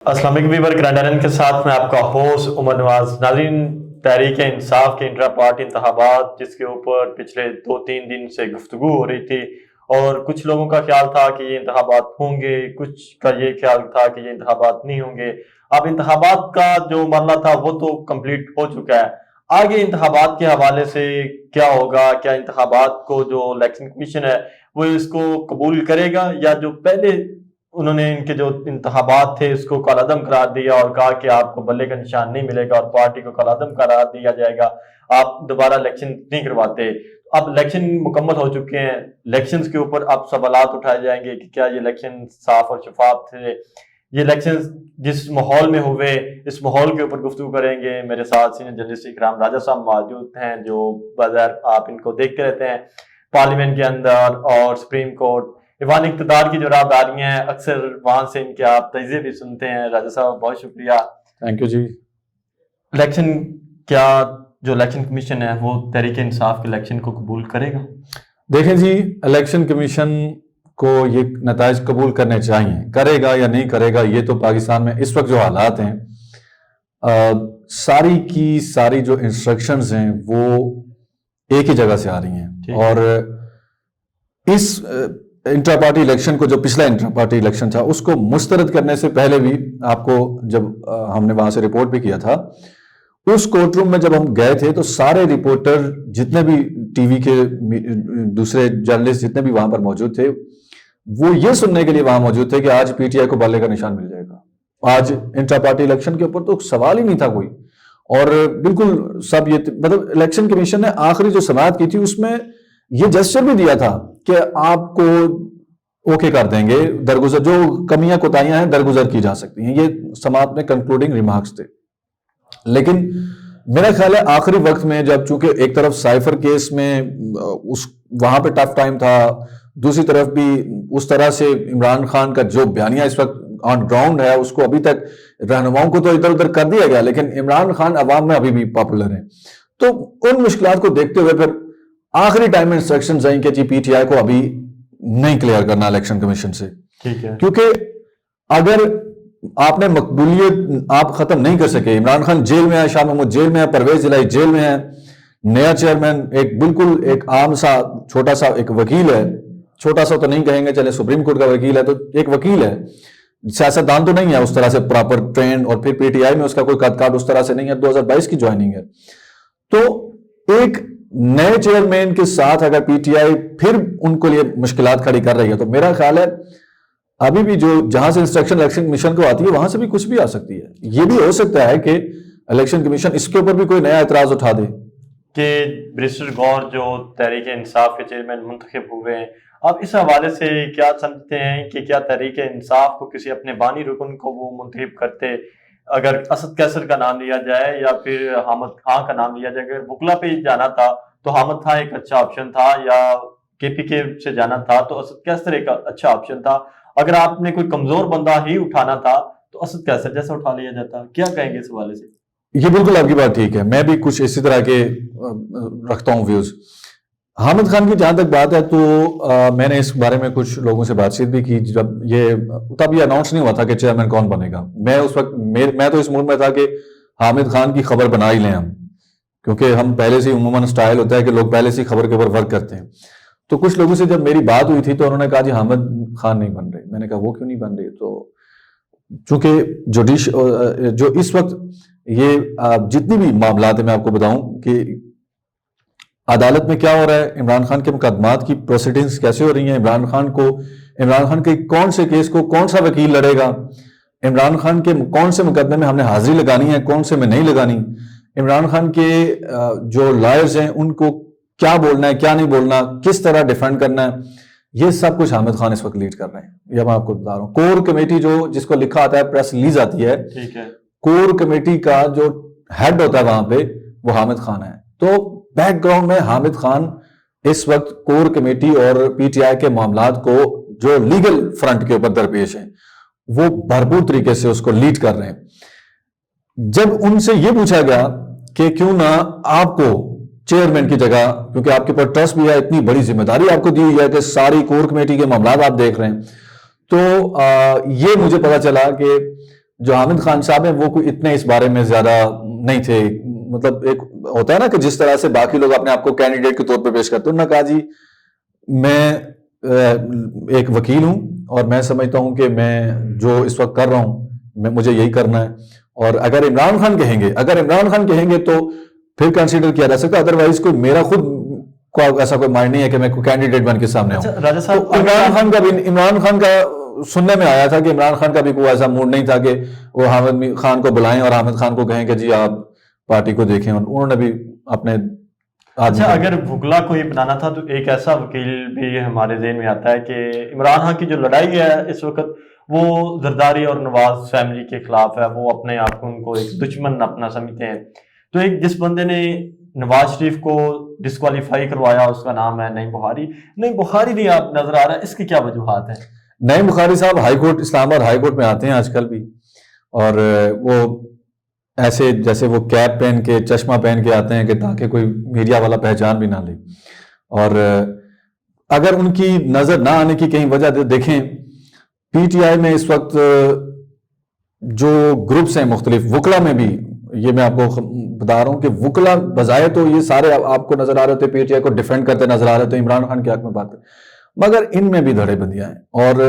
السلام علیکم ویور گرینڈرن کے ساتھ میں آپ کا ہوسٹ عمر نواز۔ ناظرین، تحریک انصاف کے انٹرا پارٹی انتخابات جس کے اوپر پچھلے 2-3 دن سے گفتگو ہو رہی تھی، اور کچھ لوگوں کا خیال تھا کہ یہ انتخابات ہوں گے، کچھ کا یہ خیال تھا کہ یہ انتخابات نہیں ہوں گے۔ اب انتخابات کا جو مرحلہ تھا وہ تو کمپلیٹ ہو چکا ہے، آگے انتخابات کے حوالے سے کیا ہوگا؟ کیا انتخابات کو جو الیکشن کمیشن ہے وہ اس کو قبول کرے گا، یا جو پہلے انہوں نے ان کے جو انتخابات تھے اس کو کالعدم قرار دیا اور کہا کہ آپ کو بلے کا نشان نہیں ملے گا اور پارٹی کو کالعدم قرار دیا جائے گا، آپ دوبارہ الیکشن نہیں کرواتے؟ اب الیکشن مکمل ہو چکے ہیں، الیکشنز کے اوپر اب سوالات اٹھائے جائیں گے کہ کیا یہ الیکشن صاف اور شفاف تھے؟ یہ الیکشن جس ماحول میں ہوئے، اس ماحول کے اوپر گفتگو کریں گے۔ میرے ساتھ سینئر جرنلسٹ اکرام راجہ صاحب موجود ہیں، جو بظاہر آپ ان کو دیکھتے رہتے ہیں پارلیمنٹ کے اندر اور سپریم کورٹ، ایوان اقتدار کی جو راہداریاں ہیں، اکثر وہاں سے ان کے آپ تجزیے بھی سنتے ہیں۔ راجہ صاحب بہت شکریہ۔ Thank you G. الیکشن، کیا جو الیکشن کمیشن ہے وہ تحریک انصاف کے الیکشن کو قبول کرے گا؟ دیکھیں جی، الیکشن کمیشن کو یہ نتائج قبول کرنے چاہیے، کرے گا یا نہیں کرے گا یہ تو پاکستان میں اس وقت جو حالات ہیں، ساری کی ساری جو انسٹرکشنز ہیں وہ ایک ہی جگہ سے آ رہی ہیں، اور اس انٹرا پارٹی الیکشن کو، جو پچھلا انٹرا پارٹی الیکشن تھا، اس کو مسترد کرنے سے پہلے بھی آپ کو جب ہم نے وہاں سے رپورٹ بھی کیا تھا، اس کورٹ روم میں جب ہم گئے تھے تو سارے رپورٹر، جتنے بھی ٹی وی کے دوسرے جرنلسٹ جتنے بھی وہاں پر موجود تھے، وہ یہ سننے کے لیے وہاں موجود تھے کہ آج پی ٹی آئی کو بلے کا نشان مل جائے گا۔ آج انٹرا پارٹی الیکشن کے اوپر تو سوال ہی نہیں تھا کوئی، اور بالکل سب یہ مطلب الیکشن کمیشن نے آخری جو سماعت کی تھی اس میں یہ جسچر بھی دیا تھا کہ آپ کو اوکے کر دیں گے، درگزر جو کمیاں کوتاہیاں ہیں درگزر کی جا سکتی ہیں، یہ سماعت میں کنکلوڈنگ ریمارکس تھے۔ لیکن میرا خیال ہے آخری وقت میں جب چونکہ ایک طرف سائفر کیس میں وہاں پہ ٹف ٹائم تھا، دوسری طرف بھی اس طرح سے عمران خان کا جو بیانیہ اس وقت آن گراؤنڈ ہے اس کو ابھی تک رہنماؤں کو تو ادھر ادھر کر دیا گیا، لیکن عمران خان عوام میں ابھی بھی پاپولر ہیں، تو ان مشکلات کو دیکھتے ہوئے پھر آخری ٹائم میں انسٹرکشنز آئیں کہ جی پی ٹی آئی کو ابھی نہیں کلیئر کرنا الیکشن کمیشن سے، کیونکہ اگر آپ نے مقبولیت آپ ختم نہیں کر سکے، عمران خان جیل میں ہے، شاہ محمود جیل میں ہے، پرویز الہی جیل میں ہے، نیا چیئرمین ایک بالکل ایک عام سا چھوٹا سا ایک وکیل ہے، چھوٹا سا تو نہیں کہیں گے، چلے سپریم کورٹ کا وکیل ہے تو ایک وکیل ہے، سیاستدان تو نہیں ہے اس طرح سے پراپر ٹرینڈ، اور پھر پی ٹی آئی میں اس کا کوئی قد کاٹ اس طرح سے نہیں ہے، 2022 کی جوائننگ ہے، تو ایک نئے چیئرمین کے ساتھ اگر پی ٹی آئی پھر ان کو لیے مشکلات کھڑی کر رہی ہے، تو میرا خیال ہے ابھی بھی جو جہاں سے انسٹرکشن الیکشن کمیشن کو آتی ہے وہاں سے بھی کچھ بھی آ سکتی ہے۔ یہ بھی ہو سکتا ہے کہ الیکشن کمیشن اس کے اوپر بھی کوئی نیا اعتراض اٹھا دے کہ بیرسٹر غور جو تحریک انصاف کے چیئرمین منتخب ہوئے ہیں، اب اس حوالے سے کیا سمجھتے ہیں کہ کیا تحریک انصاف کو کسی اپنے بانی رکن کو وہ منتخب کرتے؟ اگر اسد کیسر کا نام لیا جائے یا پھر حامد خان کا نام لیا جائے، اگر بکلا پہ جانا تھا تو حامد خان ایک اچھا آپشن تھا، یا کے پی کے سے جانا تھا تو اسد کیسر ایک اچھا آپشن تھا، اگر آپ نے کوئی کمزور بندہ ہی اٹھانا تھا تو اسد کیسر جیسا اٹھا لیا جاتا؟ کیا کہیں گے اس حوالے سے؟ یہ بالکل آپ کی بات ٹھیک ہے، میں بھی کچھ اسی طرح کے رکھتا ہوں ویوز۔ حامد خان کی جہاں تک بات ہے تو میں نے اس بارے میں کچھ لوگوں سے بات چیت بھی کی، جب تب یہ اناؤنس نہیں ہوا تھا کہ چیئرمین کون بنے گا، میں اس وقت میں تو اس موڈ میں تھا کہ حامد خان کی خبر بنا ہی لیں ہم، کیونکہ ہم پہلے سے عموماً سٹائل ہوتا ہے کہ لوگ پہلے سے خبر کے اوپر ورک کرتے ہیں۔ تو کچھ لوگوں سے جب میری بات ہوئی تھی تو انہوں نے کہا جی حامد خان نہیں بن رہے، میں نے کہا وہ کیوں نہیں بن رہے؟ تو چونکہ جو اس وقت یہ جتنی بھی معاملات ہیں میں آپ کو بتاؤں کہ عدالت میں کیا ہو رہا ہے، عمران خان کے مقدمات کی پروسیڈنگز کیسے ہو رہی ہیں، عمران خان کے کون سے کیس کو کون سا وکیل لڑے گا، عمران خان کے کون سے مقدمے میں ہم نے حاضری لگانی ہے، کون سے میں نہیں لگانی، عمران خان کے جو لائرز ہیں ان کو کیا بولنا ہے کیا نہیں بولنا، کس طرح ڈیفینڈ کرنا ہے، یہ سب کچھ حامد خان اس وقت لیڈ کر رہے ہیں۔ یہ میں آپ کو بتا رہا ہوں، کور کمیٹی جو جس کو لکھا آتا ہے پریس ریلیز آتی ہے، کور کمیٹی کا جو ہیڈ ہوتا ہے وہاں پہ وہ حامد خان ہے، تو بیک گراؤنڈ میں حامد خان اس وقت کور کمیٹی اور پی ٹی آئی کے معاملات کو جو لیگل فرنٹ کے اوپر درپیش ہیں وہ بھرپور طریقے سے اس کو لیڈ کر رہے ہیں۔ جب ان سے یہ پوچھا گیا کہ کیوں نہ آپ کو چیئرمین کی جگہ، کیونکہ آپ کے اوپر ٹرسٹ بھی ہے، اتنی بڑی ذمہ داری آپ کو دی ہوئی ہے کہ ساری کور کمیٹی کے معاملات آپ دیکھ رہے ہیں، تو یہ مجھے پتا چلا کہ جو حامد خان صاحب ہیں وہ کوئی اتنے اس بارے میں زیادہ نہیں تھے. مطلب ایک ہوتا ہے نا کہ جس طرح سے باقی لوگ اپنے آپ کو کینڈیڈیٹ کے طور پہ پیش کرتے ہیں, انہوں نے کہا جی میں ایک وکیل ہوں اور میں سمجھتا ہوں کہ میں جو اس وقت کر رہا ہوں مجھے یہی کرنا ہے, اور اگر عمران خان کہیں گے تو پھر کنسیڈر کیا جا سکتا ہے, ادروائز کوئی میرا خود کو ایسا کوئی مائنڈ نہیں ہے کہ میں کوئی کینڈیڈیٹ بن کے سامنے آؤں. راجہ صاحب, عمران خان کا سننے میں آیا تھا کہ عمران خان کا بھی کوئی ایسا موڈ نہیں تھا کہ وہ حامد خان کو بلائیں اور حامد خان کو کہیں کہ جی آپ پارٹی کو دیکھیں, اور انہوں نے بھی اپنے اچھا اگر وکلا کو یہ بنانا تھا تو ایک ایسا وکیل بھی ہمارے ذہن میں آتا ہے کہ عمران خان کی جو لڑائی ہے اس وقت وہ زرداری اور نواز فیملی کے خلاف ہے, وہ اپنے آپ کو ان کو ایک دشمن اپنا سمجھتے ہیں. تو ایک جس بندے نے نواز شریف کو ڈسکوالیفائی کروایا اس کا نام ہے نعیم بخاری. نعیم بخاری نہیں آپ نظر آ رہا ہے, اس کی کیا وجوہات ہیں؟ نعیم بخاری صاحب ہائی کورٹ اسلام آباد ہائی کورٹ میں آتے ہیں آج کل بھی, اور وہ ایسے جیسے وہ کیپ پہن کے چشمہ پہن کے آتے ہیں کہ تاکہ کوئی میڈیا والا پہچان بھی نہ لے. اور اگر ان کی نظر نہ آنے کی کہیں وجہ دیکھیں, پی ٹی آئی میں اس وقت جو گروپس ہیں مختلف, وکلا میں بھی, یہ میں آپ کو بتا رہا ہوں کہ وکلا بظاہر تو یہ سارے آپ کو نظر آ رہے تھے پی ٹی آئی کو ڈیفینڈ کرتے نظر آ رہے تھے, عمران خان کے حق میں بات کرتے, مگر ان میں بھی دھڑے بندیاں ہیں. اور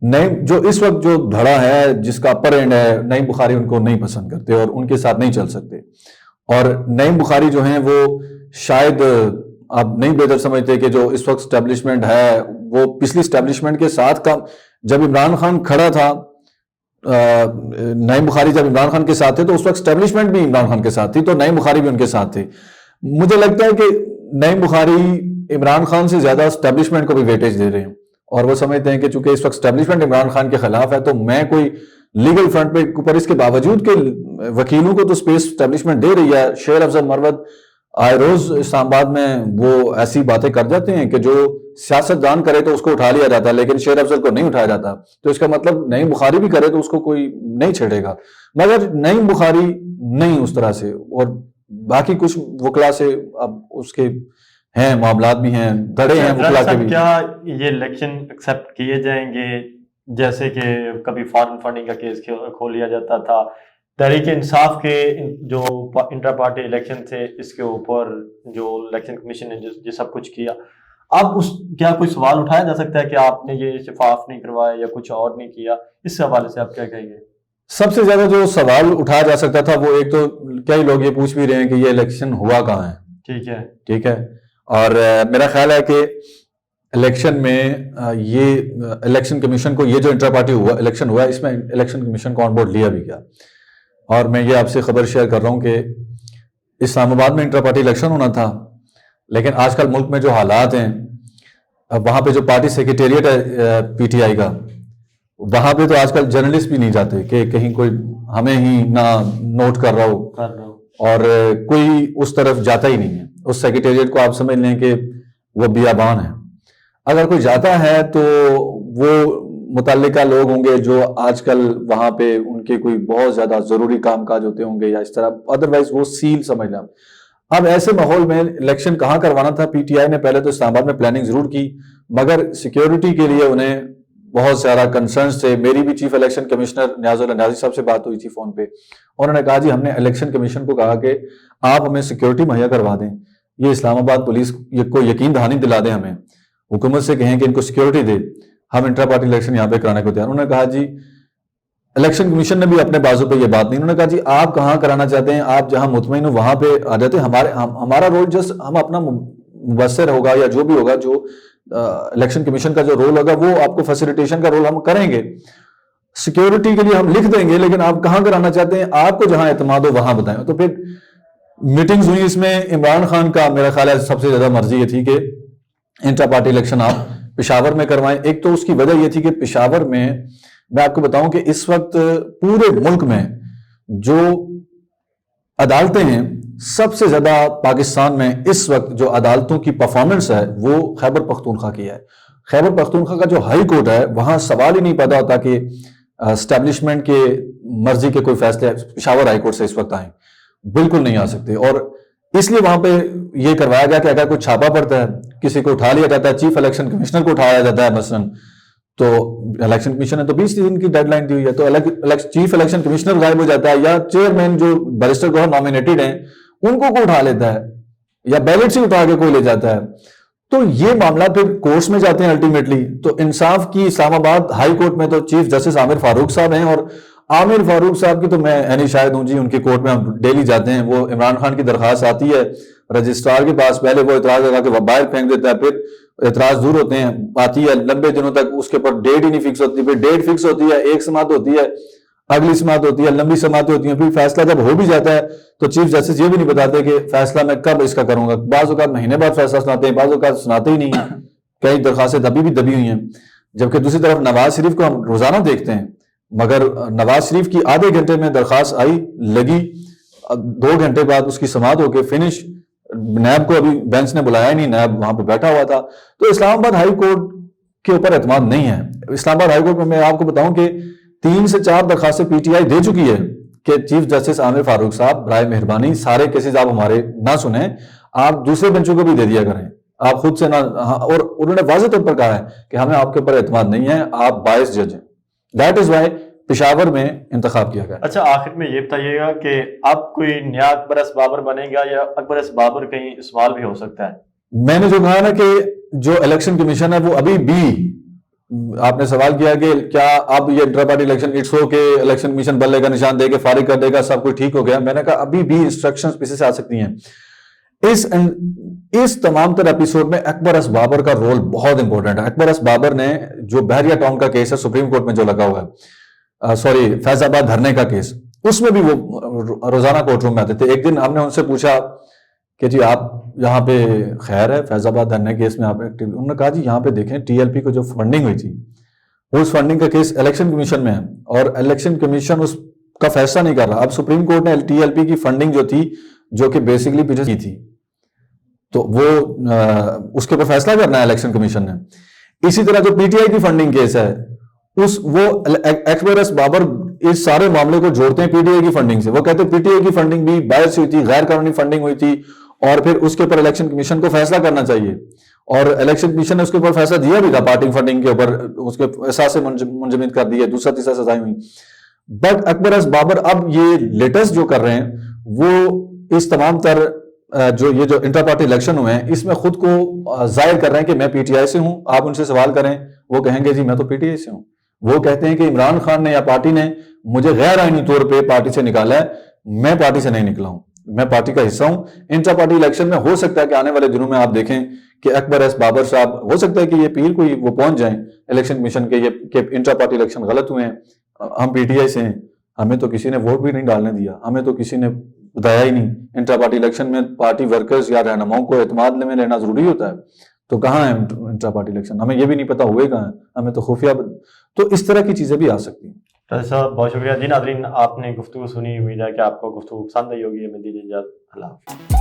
نعیم جو اس وقت جو دھڑا ہے جس کا اپر اینڈ ہے, نعیم بخاری ان کو نہیں پسند کرتے اور ان کے ساتھ نہیں چل سکتے. اور نعیم بخاری جو ہیں وہ شاید آپ نہیں بہتر سمجھتے کہ جو اس وقت اسٹیبلشمنٹ ہے وہ پچھلی اسٹیبلشمنٹ کے ساتھ کا, جب عمران خان کھڑا تھا, نعیم بخاری جب عمران خان کے ساتھ تھے تو اس وقت اسٹیبلشمنٹ بھی عمران خان کے ساتھ تھی, تو نعیم بخاری بھی ان کے ساتھ تھے. مجھے لگتا ہے کہ نعیم بخاری عمران خان سے زیادہ اسٹیبلشمنٹ کو بھی ویٹیج دے رہے ہیں, اور وہ سمجھتے ہیں کہ چونکہ اس وقت اسٹیبلشمنٹ عمران خان کے خلاف ہے تو میں کوئی لیگل فرنٹ پہ اوپر, اس کے باوجود کہ وکیلوں کو تو اسپیس اسٹیبلشمنٹ دے رہی ہے. شیر افضل مروت آئے روز اسلام آباد میں وہ ایسی باتیں کر جاتے ہیں کہ جو سیاست دان کرے تو اس کو اٹھا لیا جاتا ہے, لیکن شیر افضل کو نہیں اٹھایا جاتا. تو اس کا مطلب نعیم بخاری بھی کرے تو اس کو کوئی نہیں چھیڑے گا, مگر نعیم بخاری نہیں اس طرح سے. اور باقی کچھ وکلا سے اب اس کے ہیں معاملات بھی ہیں, دھڑے ہیں وکلا کے بھی. کیا یہ الیکشن ایکسیپٹ کیے جائیں گے جیسے کہ کبھی فارن فنڈنگ کا کیس کھول لیا جاتا تھا, تحریک انصاف کے جو انٹرا پارٹی الیکشن تھے اس کے اوپر جو الیکشن کمیشن نے جو سب کچھ کیا, اب اس کیا کوئی سوال اٹھایا جا سکتا ہے کہ آپ نے یہ شفاف نہیں کروایا یا کچھ اور نہیں کیا؟ اس حوالے سے آپ کیا کہیں گے؟ سب سے زیادہ جو سوال اٹھایا جا سکتا تھا وہ ایک تو کئی لوگ یہ پوچھ بھی رہے ہیں کہ یہ الیکشن ہوا کہاں ہے. ٹھیک ہے, اور میرا خیال ہے کہ الیکشن میں یہ الیکشن کمیشن کو یہ جو انٹرا پارٹی ہوا الیکشن ہوا اس میں الیکشن کمیشن کو آن بورڈ لیا بھی گیا. اور میں یہ آپ سے خبر شیئر کر رہا ہوں کہ اسلام آباد میں انٹرا پارٹی الیکشن ہونا تھا, لیکن آج کل ملک میں جو حالات ہیں, وہاں پہ جو پارٹی سیکریٹریٹ ہے پی ٹی آئی کا, وہاں پہ تو آج کل جرنلسٹ بھی نہیں جاتے کہ کہیں کوئی ہمیں ہی نہ نوٹ کر رہا ہو, اور کوئی اس طرف جاتا ہی نہیں ہے. اس سیکریٹریٹ کو آپ سمجھ لیں کہ وہ بیابان ہے. اگر کوئی جاتا ہے تو وہ متعلقہ لوگ ہوں گے جو آج کل وہاں پہ ان کے کوئی بہت زیادہ ضروری کام کاج ہوتے ہوں گے یا اس طرح, ادروائز وہ سیل سمجھ لیں. اب ایسے ماحول میں الیکشن کہاں کروانا تھا؟ پی ٹی آئی نے پہلے تو اسلام آباد میں پلاننگ ضرور کی, مگر سیکیورٹی کے لیے انہیں بہت زیادہ کنسرنس تھے. میری بھی چیف الیکشن کمشنر نیاز اللہ نیازی صاحب سے بات ہوئی تھی فون پہ, انہوں نے کہا جی ہم نے الیکشن کمیشن کو کہا کہ آپ ہمیں سیکیورٹی مہیا کروا دیں, یہ اسلام آباد پولیس کو یقین دہانی دلا دیں, ہمیں حکومت سے کہیں کہ ان کو سیکیورٹی دے, ہم انٹرا پارٹی الیکشن یہاں پہ کرانے کو تیار. انہوں نے کہا جی الیکشن کمیشن نے بھی اپنے بازو پہ یہ بات نہیں, انہوں نے کہا جی آپ کہاں کرانا چاہتے ہیں, آپ جہاں مطمئن ہو وہاں پہ آ جاتے ہیں. ہمارا رول جسٹ ہم اپنا مبصر ہوگا یا جو بھی ہوگا, جو الیکشن کمیشن کا جو رول ہوگا وہ آپ کو فیسیلیٹیشن کا رول ہم کریں گے, سیکیورٹی کے لیے ہم لکھ دیں گے, لیکن آپ کہاں کرانا چاہتے ہیں, آپ کو جہاں اعتماد ہو وہاں بتائیں. تو پھر میٹنگز ہوئی, اس میں عمران خان کا میرا خیال ہے سب سے زیادہ مرضی یہ تھی کہ انٹرا پارٹی الیکشن آپ پشاور میں کروائیں. ایک تو اس کی وجہ یہ تھی کہ پشاور میں آپ کو بتاؤں کہ اس وقت پورے ملک میں جو عدالتیں ہیں سب سے زیادہ پاکستان میں اس وقت جو عدالتوں کی پرفارمنس ہے وہ خیبر پختونخوا کی ہے. خیبر پختونخوا کا جو ہائی کورٹ ہے وہاں سوال ہی نہیں پیدا ہوتا کہ اسٹیبلشمنٹ کے مرضی کے کوئی فیصلے پشاور ہائی کورٹ سے اس وقت آئیں, بالکل نہیں آ سکتے. اور اس لیے وہاں پہ یہ کروایا گیا کہ اگر کوئی چھاپا پڑتا ہے, کسی کو اٹھا لیا جاتا ہے, چیف الیکشن کمشنر کو اٹھایا جاتا ہے مثلاً, تو الیکشن کمیشن نے تو 20 دن کی ڈیڈ لائن دی ہوئی ہے, تو چیف الیکشن کمشنر غائب ہو جاتا ہے, یا چیئرمین جو بیرسٹر گوہر نامینیٹڈ ہیں ان کو اٹھا لیتا ہے, یا بیلٹ سے اٹھا کے کوئی لے جاتا ہے. تو یہ معاملہ پھر کورٹس میں جاتے ہیں الٹیمیٹلی. تو انصاف کی اسلام آباد ہائی کورٹ میں تو چیف جسٹس عامر فاروق صاحب ہیں, اور عامر فاروق صاحب کی تو میں اینی شاہد ہوں جی, ان کی کورٹ میں ہم ڈیلی جاتے ہیں. وہ عمران خان کی درخواست آتی ہے رجسٹرار کے پاس, پہلے وہ اعتراض لگا کے باہر پھینک دیتا ہے, پھر اعتراض دور ہوتے ہیں, آتی ہے لمبے دنوں تک, اس کے اوپر ڈیٹ ہی نہیں فکس ہوتی, پھر ڈیٹ فکس ہوتی ہے, ایک سماعت ہوتی ہے, اگلی سماعت ہوتی ہے, لمبی سماعتیں ہوتی ہیں, پھر فیصلہ جب ہو بھی جاتا ہے تو چیف جسٹس یہ بھی نہیں بتاتے کہ فیصلہ میں کب اس کا کروں گا. بعض اوقات مہینے بعد فیصلہ سناتے ہیں, بعض اوقات سناتے ہی نہیں ہیں, کئی درخواستیں دبی بھی دبی ہوئی ہیں. جبکہ دوسری طرف نواز شریف کو ہم روزانہ دیکھتے ہیں, مگر نواز شریف کی آدھے گھنٹے میں درخواست آئی, لگی, 2 گھنٹے بعد اس کی سماعت ہو کے فنش. نیب کو ابھی بینچ نے بلایا ہی نہیں, نیب وہاں پہ بیٹھا ہوا تھا. تو اسلام آباد ہائی کورٹ کے اوپر اعتماد نہیں ہے. اسلام آباد ہائی کورٹ میں آپ کو بتاؤں کہ 3 سے 4 درخواستیں پی ٹی آئی دے چکی ہے کہ چیف جسٹس عامر فاروق صاحب برائے مہربانی سارے کیسز آپ ہمارے نہ سنیں, آپ دوسرے بینچوں کو بھی دے دیا کریں, آپ خود سے نہ. اور انہوں نے واضح طور پر کہا ہے کہ ہمیں آپ کے اوپر اعتماد نہیں ہے, آپ باعث جج ہیں. دیٹ از وائی پشاور میں انتخاب کیا گیا. اچھا, آخر میں یہ بتائیے گا کہ اب کوئی نیا اکبر ایس بابر بنے گا, یا اکبر ایس بابر کہیں استعمال بھی ہو سکتا ہے؟ میں نے جو کہا نا کہ جو الیکشن کمیشن ہے وہ ابھی بھی, آپ نے سوال کیا کہ کیا اب یہ انٹرا پارٹی الیکشن اٹس ہو کہ الیکشن کمیشن بلے کا نشان دے کے فارغ کر دے گا, سب کچھ ٹھیک ہو گیا. میں نے کہا ابھی بھی انسٹرکشنز پیچھے سے آ سکتی ہیں. اس تمام تر ایپیسوڈ میں اکبر ایس بابر کا رول بہت امپورٹنٹ ہے. اکبر ایس بابر نے جو بحریہ ٹاؤن کا کیس ہے سپریم کورٹ میں جو لگا ہوا ہے, سوری فیض آباد دھرنے کا کیس, اس میں بھی وہ روزانہ کورٹ روم میں آتے تھے. ایک دن ہم نے ان سے پوچھا کہ جی آپ یہاں پہ خیر ہے فیض آباد دھرنے کیس میں آپ ایکٹیو, انہوں نے کہا جی یہاں پہ دیکھیں ٹی ایل پی کو جو فنڈنگ ہوئی تھی اس فنڈنگ کا کیس الیکشن کمیشن میں ہے, اور الیکشن کمیشن اس کا فیصلہ نہیں کر رہا. اب سپریم کورٹ نے ٹی ایل پی کی فنڈنگ جو تھی, جو کہ بیسکلی پیچھے کی تھی, تو وہ اس کے اوپر فیصلہ کرنا ہے الیکشن کمیشن نے. اسی طرح جو پی ٹی آئی کی فنڈنگ کیس ہے, وہ اکبر ایس بابر اس سارے معاملے کو جوڑتے ہیں پی ٹی آئی کی فنڈنگ سے. وہ کہتے ہیں پی ٹی آئی کی فنڈنگ بھی باہر سے ہوئی تھی, غیر قانونی فنڈنگ ہوئی تھی, اور پھر اس کے اوپر الیکشن کمیشن کو فیصلہ کرنا چاہیے, اور الیکشن کمیشن نے اس کے اوپر فیصلہ دیا بھی تھا پارٹی فنڈنگ کے اوپر, اس کے احساس منجمد کر دیے, دوسرا تیسرا سزائیں ہوئی. بٹ اکبر ایس بابر اب یہ لیٹسٹ جو کر رہے ہیں وہ اس تمام تر جو یہ جو انٹر پارٹی الیکشن ہوئے ہیں اس میں خود کو ظاہر کر رہے ہیں کہ میں پی ٹی آئی سے ہوں. آپ ان سے سوال کریں وہ کہیں گے جی میں تو پی ٹی آئی سے ہوں. وہ کہتے ہیں کہ عمران خان نے یا پارٹی نے مجھے غیر آئینی طور پہ پارٹی سے نکالا ہے, میں پارٹی سے نہیں نکلا ہوں, میں پارٹی کا حصہ ہوں. انٹر پارٹی الیکشن میں ہو سکتا ہے کہ آنے والے دنوں میں آپ دیکھیں کہ اکبر ایس بابر صاحب ہو سکتا ہے کہ یہ پیر کوئی وہ پہنچ جائیں الیکشن کمیشن کے کہ انٹر پارٹی الیکشن غلط ہوئے ہیں, ہم پی ٹی آئی سے ہیں, ہمیں تو کسی نے ووٹ بھی نہیں ڈالنے دیا, ہمیں تو کسی نے بتایا ہی نہیں. انٹر پارٹی الیکشن میں پارٹی ورکرز یا رہنماؤں کو اعتماد میں لینا ضروری ہوتا ہے, تو کہاں ہے انٹر پارٹی الیکشن, ہمیں یہ بھی نہیں پتا ہوئے کہاں ہے, ہمیں تو خفیہ. تو اس طرح کی چیزیں بھی آ سکتی ہیں. صاحب بہت شکریہ. جی ناظرین, آپ نے گفتگو سنی, امید ہے کہ آپ کو گفتگو پسند آئی ہوگی. ہمیں دیجیے اجازت, اللہ حافظ.